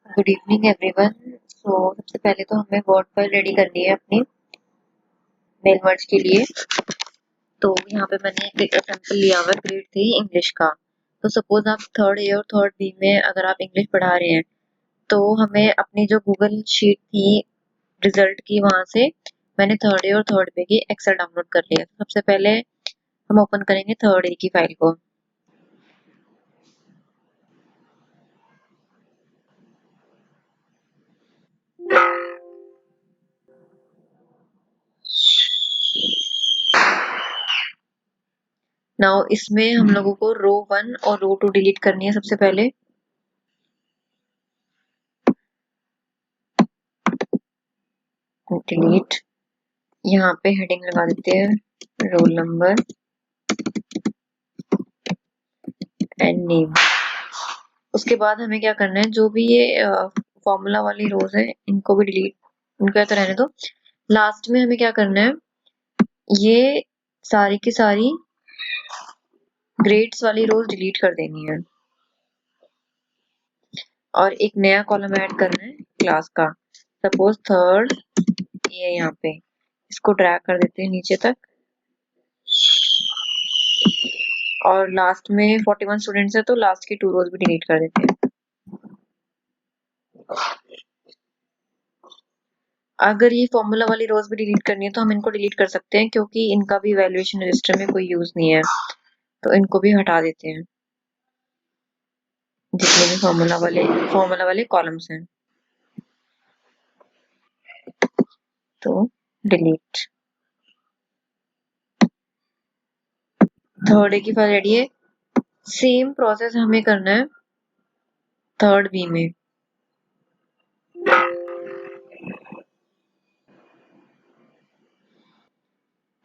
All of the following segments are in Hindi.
Good evening everyone. सबसे पहले तो हमें वर्ड फाइल रेडी करनी है अपनी मेल मर्ज के लिए। तो यहाँ पे मैंने एक एग्जाम्पल लिया हुआ है ग्रेड 3 इंग्लिश का। तो सपोज आप थर्ड ए और थर्ड बी में अगर आप इंग्लिश पढ़ा रहे हैं तो हमें अपनी जो गूगल शीट थी रिजल्ट की, वहां से मैंने थर्ड ए और थर्ड बी की एक्सेल डाउनलोड कर लिया। सबसे पहले हम ओपन करेंगे थर्ड ए की फाइल को। नाउ इसमें हम लोगों को रो 1 और रो 2 डिलीट करनी है सबसे पहले। डिलीट, यहाँ पे हेडिंग लगा देते हैं रोल नंबर एंड नेम। उसके बाद हमें क्या करना है, जो भी ये फॉर्मूला वाली रोज है इनको भी डिलीट, इनको तो रहने दो। लास्ट में हमें क्या करना है, ये सारी की सारी ग्रेड्स वाली रोज डिलीट कर देनी है और एक नया कॉलम ऐड करना है क्लास का। सपोज थर्ड ये यहाँ पे इसको ड्रैग कर देते हैं नीचे तक और लास्ट में 41 स्टूडेंट्स है तो लास्ट की 2 रोज भी डिलीट कर देते हैं। अगर ये फॉर्मूला वाली रोज भी डिलीट करनी है तो हम इनको डिलीट कर सकते हैं, क्योंकि इनका भी वैल्यूएशन रजिस्टर में कोई यूज नहीं है, तो इनको भी हटा देते हैं जितने भी फॉर्मूला वाले कॉलम्स हैं। तो डिलीट। थर्ड ए की फाइल रेडी है। सेम प्रोसेस हमें करना है थर्ड बी में।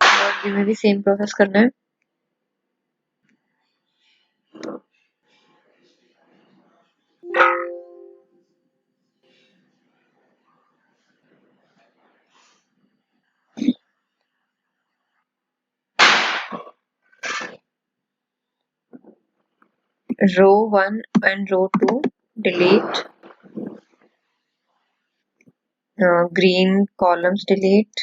थर्ड बी में भी सेम प्रोसेस करना है। Row 1 and row 2 delete, green columns delete,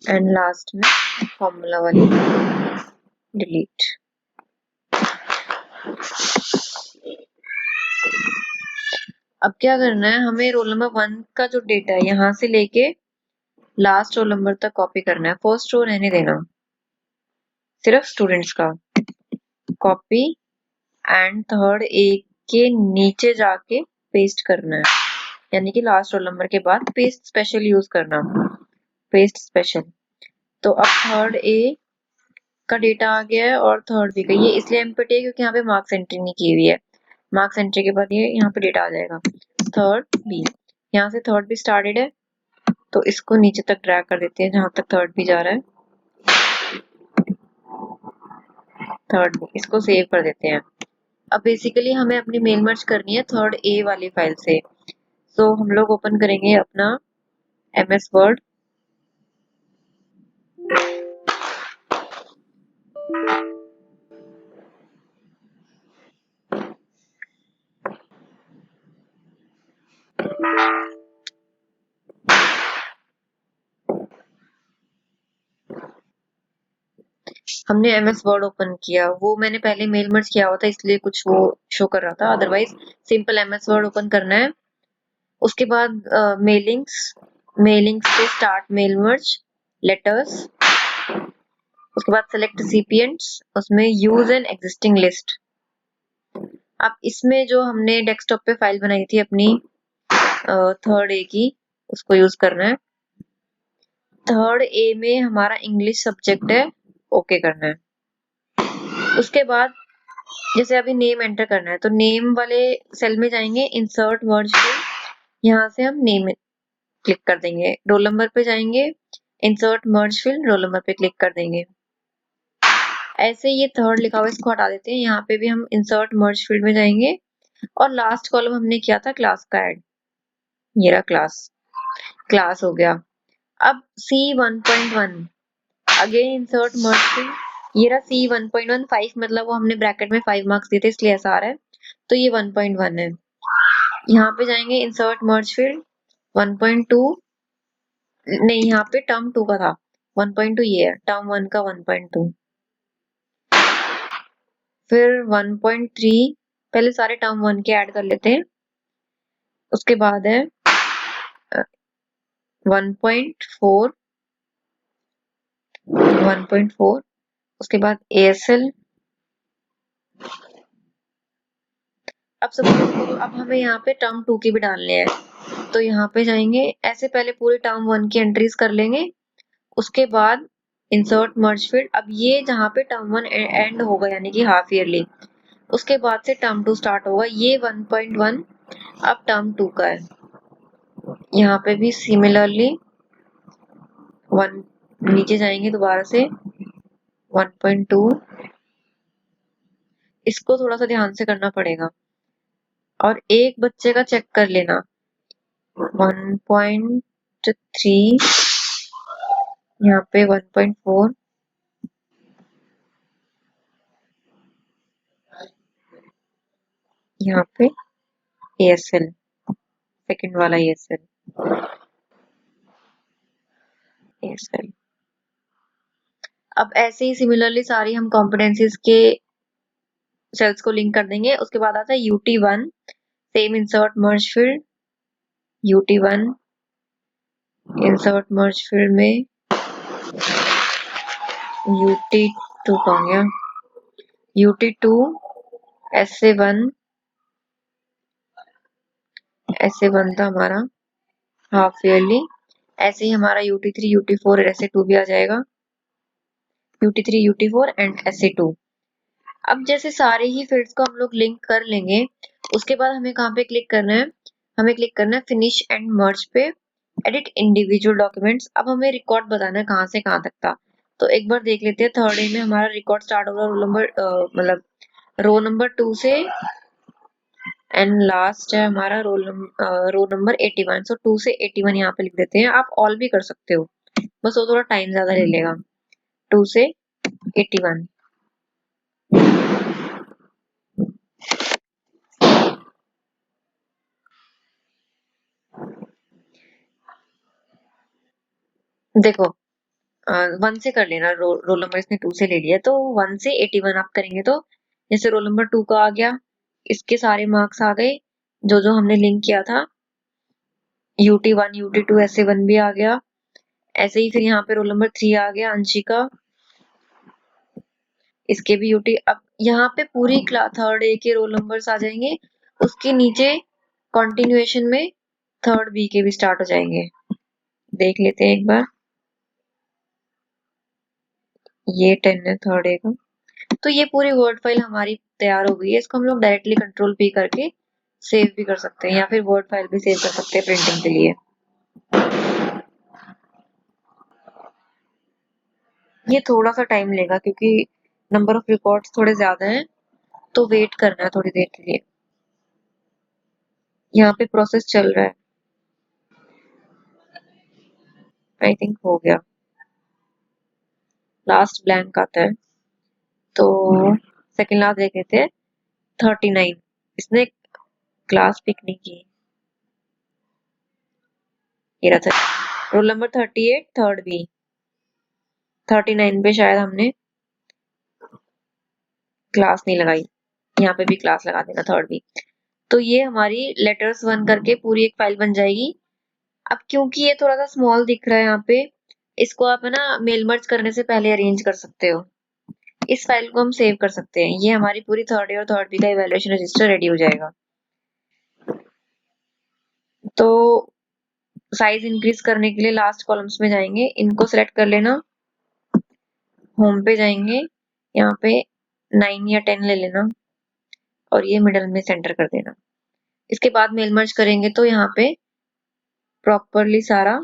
and last में फॉर्मूला वाली डिलीट। अब क्या करना है, हमें रोल नंबर 1 का जो डेटा है यहाँ से लेके लास्ट रोल नंबर तक कॉपी करना है। फर्स्ट रो रहने देना, सिर्फ स्टूडेंट्स का कॉपी, एंड थर्ड ए के नीचे जाके पेस्ट करना है, यानी कि लास्ट रोल नंबर के बाद पेस्ट स्पेशल यूज करना, पेस्ट स्पेशल। तो अब थर्ड ए का डेटा आ गया है और थर्ड बी का। ये इसलिए एम्प्टी है क्योंकि यहाँ पे मार्क्स एंट्री नहीं की हुई है। मार्क्स एंट्री के बाद ये यहाँ पे डेटा आ जाएगा थर्ड बी। यहाँ से थर्ड बी स्टार्टेड है तो इसको नीचे तक ड्रैग कर देते हैं जहां तक थर्ड बी जा रहा है। थर्ड बी इसको सेव कर देते हैं। अब बेसिकली हमें अपनी मेल मर्ज करनी है थर्ड ए वाली फाइल से। सो हम लोग ओपन करेंगे अपना एमएस वर्ड। हमने एमएस वर्ड ओपन किया, वो मैंने पहले मेल मर्ज किया हुआ था इसलिए कुछ वो शो कर रहा था, otherwise simple MS word open करना है। उसके बाद मेलिंग्स, मेलिंग्स पे स्टार्ट मेल मर्ज लेटर्स। उसके बाद सेलेक्ट रिसिपिएंट्स, उसमें यूज एन एग्जिस्टिंग लिस्ट। अब इसमें जो हमने डेस्कटॉप पे फाइल बनाई थी अपनी थर्ड ए की, उसको यूज करना है। थर्ड ए में हमारा इंग्लिश सब्जेक्ट है, ओके करना है। उसके बाद जैसे अभी नेम एंटर करना है तो नेम वाले सेल में जाएंगे, इंसर्ट मर्ज पे यहाँ से हम नेम क्लिक कर देंगे। रोल नंबर पे जाएंगे, insert merge fill, roll number पे क्लिक कर देंगे। ऐसे ये थर्ड लिखा हुआ इसको हटा देते हैं। यहाँ पे भी हम इंसर्ट मर्ज फील्ड में जाएंगे और लास्ट कॉलम हमने किया था क्लास का ऐड, ये रहा क्लास, क्लास हो गया। अब C1.1 अगेन इंसर्ट मर्ज फील्ड, ये रहा C1.1, 5 मतलब वो हमने ब्रैकेट में 5 मार्क्स दिए थे इसलिए ऐसा आ रहा है, तो ये 1.1 है। यहाँ पे जाएंगे इंसर्ट मर्ज फील्ड 1.2, नहीं यहाँ पे टर्म 2 का था 1.2, ये है टर्म 1 का 1.2, फिर 1.3, पहले सारे टर्म 1 के ऐड कर लेते हैं, उसके बाद है 1.4, 1.4, उसके बाद ASL। अब सपोज अब हमें यहाँ पे टर्म 2 के भी डालने हैं, तो यहाँ पे जाएंगे, ऐसे पहले पूरे टर्म 1 की एंट्रीज कर लेंगे, उसके बाद इंसर्ट मर्ज फील्ड। अब ये जहाँ पे टर्म 1 एंड होगा यानी कि हाफ ईयरली, उसके बाद से टर्म 2 स्टार्ट होगा, ये 1.1 अब टर्म 2 का है। यहाँ पे भी सिमिलरली 1 नीचे जाएंगे दोबारा से 1.2, इसको थोड़ा सा ध्यान से करना पड़ेगा और एक बच्चे का चेक कर लेना 1.3, यहाँ पे 1.4, यहाँ पे ASL सेकंड वाला ASL। अब ऐसे ही सिमिलरली सारी हम कॉम्पिटेंसीज के सेल्स को लिंक कर देंगे। उसके बाद आता है UT1, सेम इंसर्ट मर्ज फील्ड UT1, इंसर्ट मर्ज फील्ड में UT2 कहाँ गया, UT2 SA1, SA1 था हमारा हाफ ईयरली, ऐसे ही हमारा UT3 UT4 SA2 भी आ जाएगा, UT3 UT4 एंड SA2। अब जैसे सारे ही फील्ड्स को हम लोग लिंक कर लेंगे, उसके बाद हमें कहाँ पे क्लिक करना है, हमें क्लिक करना है फिनिश एंड मर्ज पे, एडिट इंडिविजुअल डॉक्यूमेंट्स। अब हमें रिकॉर्ड बताना है कहाँ से कहाँ तक था, तो एक बार देख लेते हैं। थर्ड ए में हमारा रिकॉर्ड स्टार्ट होगा रोल नंबर मतलब रो नंबर 2 से, एंड लास्ट है हमारा रो नंबर 81, सो 2 से 81 यहाँ पे लिख देते हैं। आप ऑल भी कर सकते हो, बस वो थोड़ा टाइम ज्यादा ले लेगा। 2 से 81, देखो 1 से कर लेना, रोल नंबर इसने 2 से ले लिया, तो 1 से 81 आप करेंगे तो जैसे रोल नंबर 2 का आ गया, इसके सारे मार्क्स आ गए जो जो हमने लिंक किया था, UT1 UT2 SA1 भी आ गया, ऐसे ही फिर यहाँ पे रोल नंबर 3 आ गया अंशिका, इसके भी UT। अब यहाँ पे पूरी क्लास थर्ड ए के रोल नंबर्स आ जाएंगे, उसके नीचे कंटिन्यूएशन में थर्ड बी के भी स्टार्ट हो जाएंगे। देख लेते हैं एक बार, ये 10 है थर्ड ए का, तो ये पूरी वर्ड फाइल हमारी तैयार हो गई है। इसको हम लोग डायरेक्टली कंट्रोल P करके सेव भी कर सकते हैं, या फिर वर्ड फाइल भी सेव कर सकते हैं प्रिंटिंग के लिए। ये थोड़ा सा टाइम लेगा क्योंकि नंबर ऑफ रिकॉर्ड्स थोड़े ज्यादा हैं, तो वेट करना है थोड़ी देर के लिए। यहाँ पे प्रोसेस चल रहा है, आई थिंक हो गया, लास्ट ब्लैंक आता है, तो सेकंड लास्ट देख लेते हैं। 39, इसने क्लास पिक नहीं की, ये रहा था रोल नंबर 38 थर्ड बी। 39 पे शायद हमने क्लास नहीं लगाई, यहाँ पे भी क्लास लगा देना थर्ड बी। तो ये हमारी लेटर्स 1 करके पूरी एक फाइल बन जाएगी। अब क्योंकि ये थोड़ा सा स्मॉल दिख रहा है यहाँ पे, इसको आप है ना मेल मर्ज करने से पहले अरेंज कर सकते हो। इस फाइल को हम सेव कर सकते हैं, ये हमारी पूरी थर्ड ए और थर्ड बी का इवैल्यूएशन रजिस्टर रेडी हो जाएगा। तो साइज इंक्रीज करने के लिए लास्ट कॉलम्स में जाएंगे, इनको सिलेक्ट कर लेना, होम पे जाएंगे, यहाँ पे 9 या 10 ले लेना और ये मिडल में सेंटर कर देना। इसके बाद मेल मर्ज करेंगे तो यहाँ पे प्रॉपरली सारा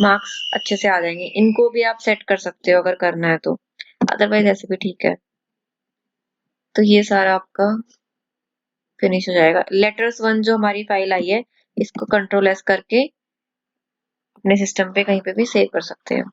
मार्क्स अच्छे से आ जाएंगे। इनको भी आप सेट कर सकते हो अगर करना है तो, अदरवाइज ऐसे भी ठीक है। तो ये सारा आपका फिनिश हो जाएगा। लेटर्स 1 जो हमारी फाइल आई है, इसको कंट्रोल एस करके अपने सिस्टम पे कहीं पे भी सेव कर सकते हैं।